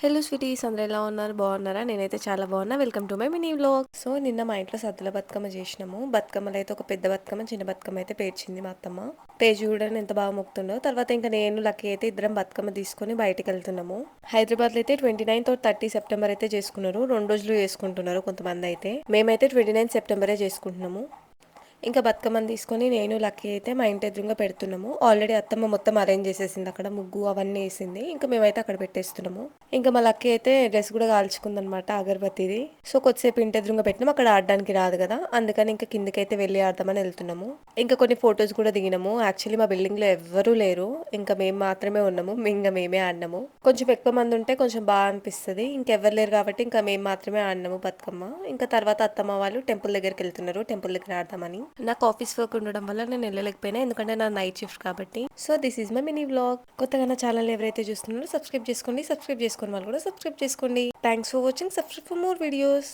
Hello sweeties అందరూ ఎలా ఉన్నారు? బాగున్నారా? నేనైతే చాలా బాగున్నా. Welcome to my mini vlog. So నిన్న మా ఇంట్లో సద్దుల బతుకమ్మ చేసినాము. బతుకమ్మలో అయితే ఒక పెద్ద బతుకమ్మ, చిన్న బతుకమ్మ అయితే పేర్చింది మా అత్తమ్మ. పేజ్ చూడని ఎంత బాగా మొక్కుతుండో. తర్వాత ఇంకా నేను లక్కీ అయితే ఇద్దరం బతుకమ్మ తీసుకొని బయటకు వెళ్తున్నాము. హైదరాబాద్లో అయితే 29th 30 సెప్టెంబర్ అయితే చేసుకున్నారు. 2 రోజులు చేసుకుంటున్నారు కొంతమంది అయితే. మేమైతే 29 సెప్టెంబరే చేసుకుంటున్నాము. ఇంకా బతుకమ్మని తీసుకొని నేను లక్కీ అయితే మా ఇంటి ఎదురుగా పెడుతున్నాము. ఆల్రెడీ అత్తమ్మ మొత్తం అరేంజ్ చేసేసింది, అక్కడ ముగ్గు అవన్నీ వేసింది. ఇంకా మేమైతే అక్కడ పెట్టేస్తున్నాము. ఇంకా మా లక్కీ అయితే డ్రెస్ కూడా కాల్చుకుందనమాట అగరబత్తిది. సో కొద్దిసేపు ఇంటి ఎదురుగా పెట్టినాము, అక్కడ ఆడడానికి రాదు కదా, అందుకని ఇంకా కిందకైతే వెళ్ళి ఆడదామని వెళ్తున్నాము. ఇంకా కొన్ని ఫొటోస్ కూడా దిగినాము. యాక్చువల్లీ మా బిల్డింగ్ లో ఎవ్వరూ లేరు, ఇంకా మేము మాత్రమే ఉన్నాము. ఇంకా మేమే ఆడినాము. కొంచెం ఎక్కువ మంది ఉంటే కొంచెం బాగా అనిపిస్తుంది. ఇంకెవ్వరు లేరు కాబట్టి ఇంకా మేము మాత్రమే ఆడినాము బతుకమ్మ. ఇంకా తర్వాత అత్తమ్మ వాళ్ళు టెంపుల్ దగ్గరికి వెళ్తున్నారు, టెంపుల్ దగ్గర ఆడదామని. నాకు ఆఫీస్ వర్క్ ఉండడం వల్ల నేను వెళ్ళలేకపోయినా, ఎందుకంటే నా నైట్ షిఫ్ట్ కాబట్టి. So this is my mini vlog. కొత్తగా నా ఛానల్ ఎవరైతే చూస్తున్నారో సబ్స్క్రైబ్ చేసుకోండి. సబ్స్క్రైబ్ చేసుకోండి వాళ్ళు కూడా సబ్స్క్రైబ్ చేసుకోండి. Thanks for watching. Subscribe for more videos.